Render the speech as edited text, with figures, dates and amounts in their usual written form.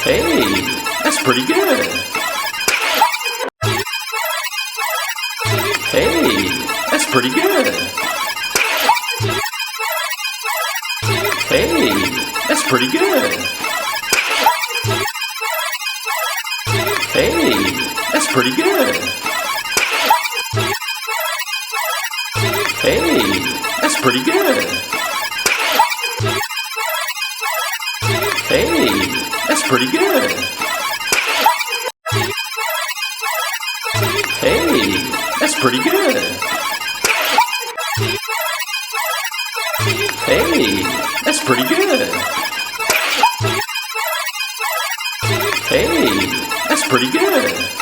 Hey, that's pretty good. Hey, that's pretty good. Hey, that's pretty good. Hey, that's pretty good. Hey, that's pretty good. Hey, that's pretty good. Hey, that's pretty good. Hey, that's pretty good. Hey, that's pretty good.